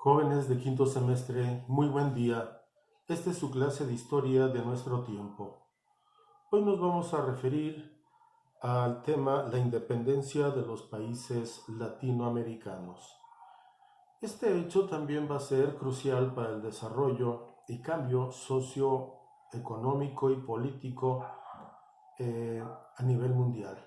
Jóvenes de quinto semestre, muy buen día. Esta es su clase de historia de nuestro tiempo. Hoy nos vamos a referir al tema la independencia de los países latinoamericanos. Este hecho también va a ser crucial para el desarrollo y cambio socioeconómico y político a nivel mundial.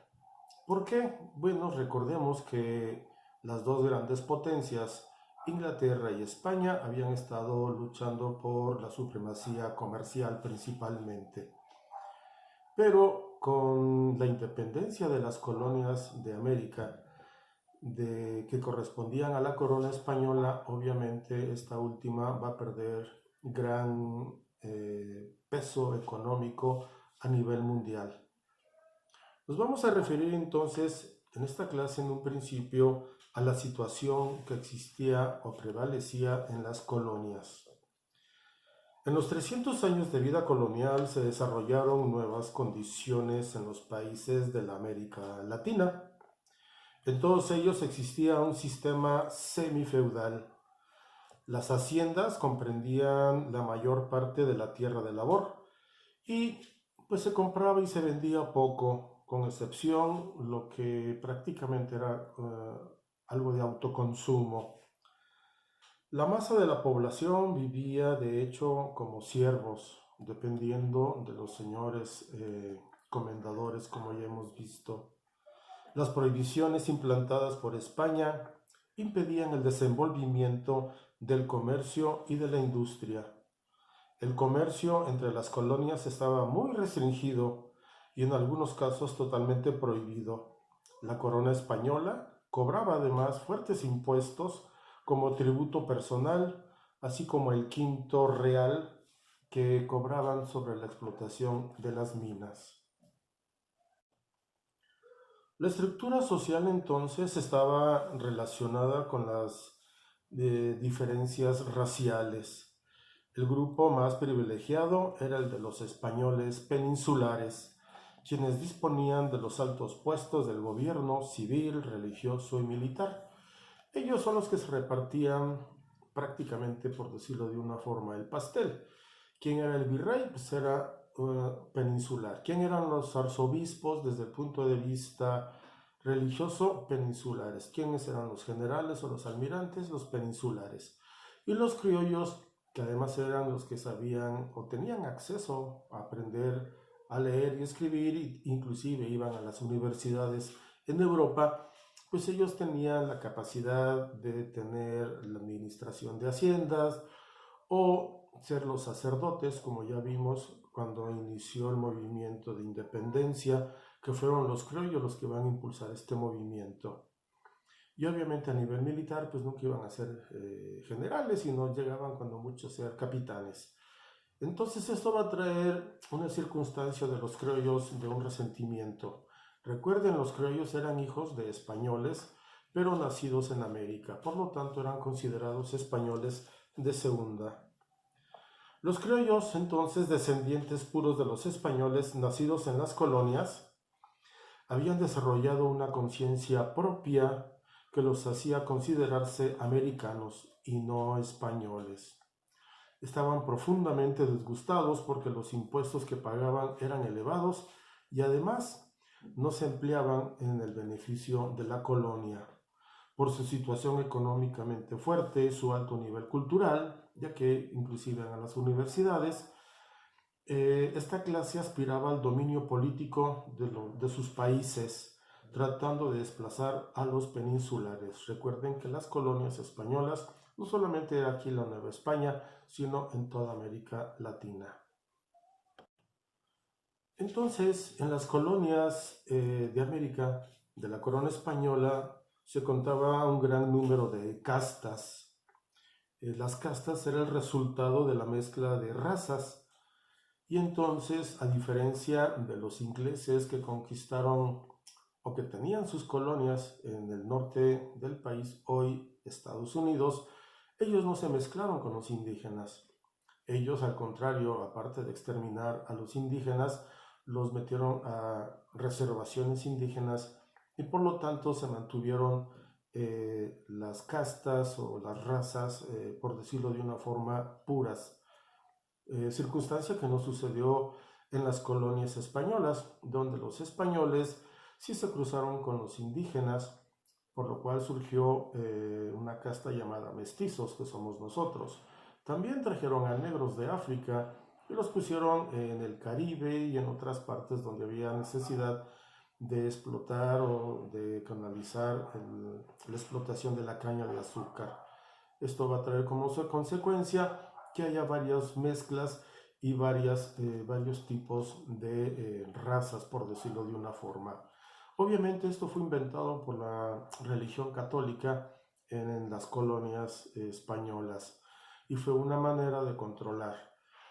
¿Por qué? Bueno, recordemos que las dos grandes potencias, Inglaterra y España, habían estado luchando por la supremacía comercial principalmente. Pero con la independencia de las colonias de América, que correspondían a la corona española, obviamente esta última va a perder gran peso económico a nivel mundial. Nos vamos a referir entonces en esta clase en un principio a la situación que existía o prevalecía en las colonias. En los 300 años de vida colonial se desarrollaron nuevas condiciones en los países de la América Latina. En todos ellos existía un sistema semifeudal. Las haciendas comprendían la mayor parte de la tierra de labor y pues se compraba y se vendía poco, con excepción lo que prácticamente era algo de autoconsumo. La masa de la población vivía de hecho como siervos, dependiendo de los señores comendadores, como ya hemos visto. Las prohibiciones implantadas por España impedían el desenvolvimiento del comercio y de la industria. El comercio entre las colonias estaba muy restringido y en algunos casos totalmente prohibido. La corona española cobraba además fuertes impuestos como tributo personal, así como el quinto real que cobraban sobre la explotación de las minas. La estructura social entonces estaba relacionada con las diferencias raciales. El grupo más privilegiado era el de los españoles peninsulares, quienes disponían de los altos puestos del gobierno civil, religioso y militar. Ellos son los que se repartían prácticamente, por decirlo de una forma, el pastel. ¿Quién era el virrey? Pues era peninsular. ¿Quién eran los arzobispos desde el punto de vista religioso? Peninsulares. ¿Quiénes eran los generales o los almirantes? Los peninsulares. Y los criollos, que además eran los que sabían o tenían acceso a aprender a leer y escribir, e inclusive iban a las universidades en Europa, pues ellos tenían la capacidad de tener la administración de haciendas o ser los sacerdotes, como ya vimos cuando inició el movimiento de independencia, que fueron los criollos los que van a impulsar este movimiento. Y obviamente a nivel militar, pues nunca iban a ser generales, sino llegaban cuando mucho ser capitanes. Entonces esto va a traer una circunstancia de los criollos de un resentimiento. Recuerden, los criollos eran hijos de españoles, pero nacidos en América, por lo tanto eran considerados españoles de segunda. Los criollos, entonces descendientes puros de los españoles nacidos en las colonias, habían desarrollado una conciencia propia que los hacía considerarse americanos y no españoles. Estaban profundamente disgustados porque los impuestos que pagaban eran elevados y además no se empleaban en el beneficio de la colonia. Por su situación económicamente fuerte, su alto nivel cultural, ya que inclusive a las universidades, esta clase aspiraba al dominio político de sus países, tratando de desplazar a los peninsulares. Recuerden que las colonias españolas no solamente era aquí la Nueva España, sino en toda América Latina. Entonces, en las colonias de América, de la corona española, se contaba un gran número de castas. Las castas eran el resultado de la mezcla de razas. Y entonces, a diferencia de los ingleses que conquistaron o que tenían sus colonias en el norte del país, hoy Estados Unidos, ellos no se mezclaron con los indígenas. Ellos, al contrario, aparte de exterminar a los indígenas, los metieron a reservaciones indígenas y por lo tanto se mantuvieron las castas o las razas, por decirlo de una forma, puras, circunstancia que no sucedió en las colonias españolas, donde los españoles sí se cruzaron con los indígenas, por lo cual surgió una casta llamada mestizos, que somos nosotros. También trajeron a negros de África y los pusieron en el Caribe y en otras partes donde había necesidad de explotar o de canalizar la explotación de la caña de azúcar. Esto va a traer como consecuencia que haya varias mezclas y varios tipos de razas, por decirlo de una forma. Obviamente esto fue inventado por la religión católica en las colonias españolas y fue una manera de controlar.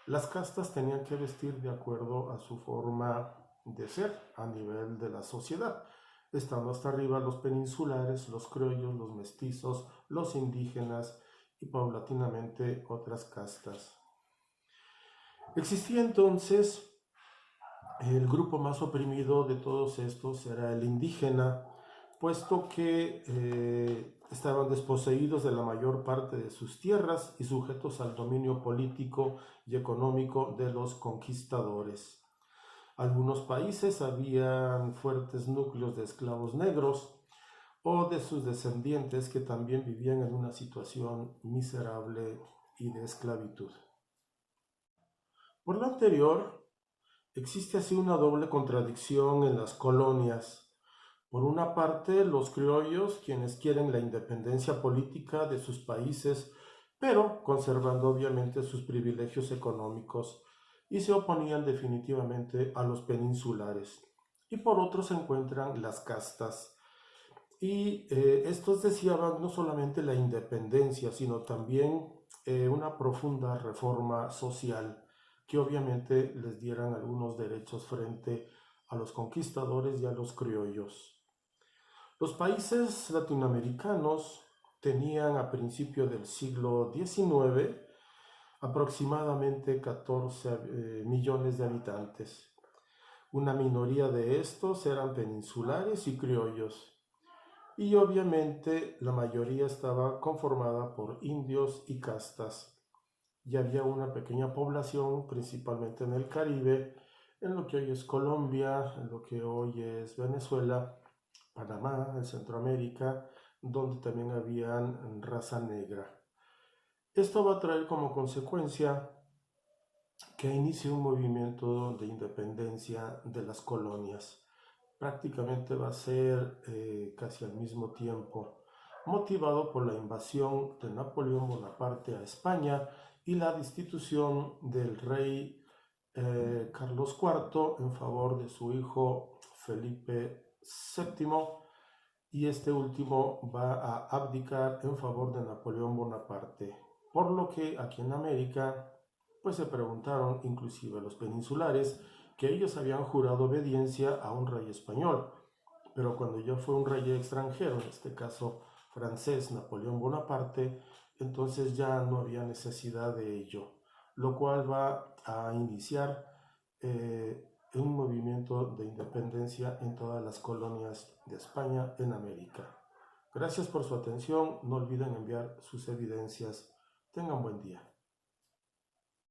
Las castas tenían que vestir de acuerdo a su forma de ser a nivel de la sociedad, estando hasta arriba los peninsulares, los criollos, los mestizos, los indígenas y paulatinamente otras castas. Existía entonces el grupo más oprimido de todos estos, era el indígena, puesto que estaban desposeídos de la mayor parte de sus tierras y sujetos al dominio político y económico de los conquistadores. Algunos países habían fuertes núcleos de esclavos negros o de sus descendientes que también vivían en una situación miserable y de esclavitud. Por lo anterior, existe así una doble contradicción en las colonias. Por una parte, los criollos, quienes quieren la independencia política de sus países, pero conservando obviamente sus privilegios económicos, y se oponían definitivamente a los peninsulares. Y por otro se encuentran las castas. Y estos deseaban no solamente la independencia, sino también una profunda reforma social que obviamente les dieran algunos derechos frente a los conquistadores y a los criollos. Los países latinoamericanos tenían a principios del siglo XIX aproximadamente 14 millones de habitantes. Una minoría de estos eran peninsulares y criollos. Y obviamente la mayoría estaba conformada por indios y castas. Y había una pequeña población, principalmente en el Caribe, en lo que hoy es Colombia, en lo que hoy es Venezuela, Panamá, en Centroamérica, donde también habían raza negra. Esto va a traer como consecuencia que inicie un movimiento de independencia de las colonias. Prácticamente va a ser casi al mismo tiempo, motivado por la invasión de Napoleón Bonaparte a España y la destitución del rey Carlos IV en favor de su hijo Felipe VII, y este último va a abdicar en favor de Napoleón Bonaparte. Por lo que aquí en América pues se preguntaron inclusive los peninsulares que ellos habían jurado obediencia a un rey español, pero cuando ya fue un rey extranjero, en este caso francés, Napoleón Bonaparte, entonces ya no había necesidad de ello, lo cual va a iniciar un movimiento de independencia en todas las colonias de España en América. Gracias por su atención, no olviden enviar sus evidencias. Tengan buen día.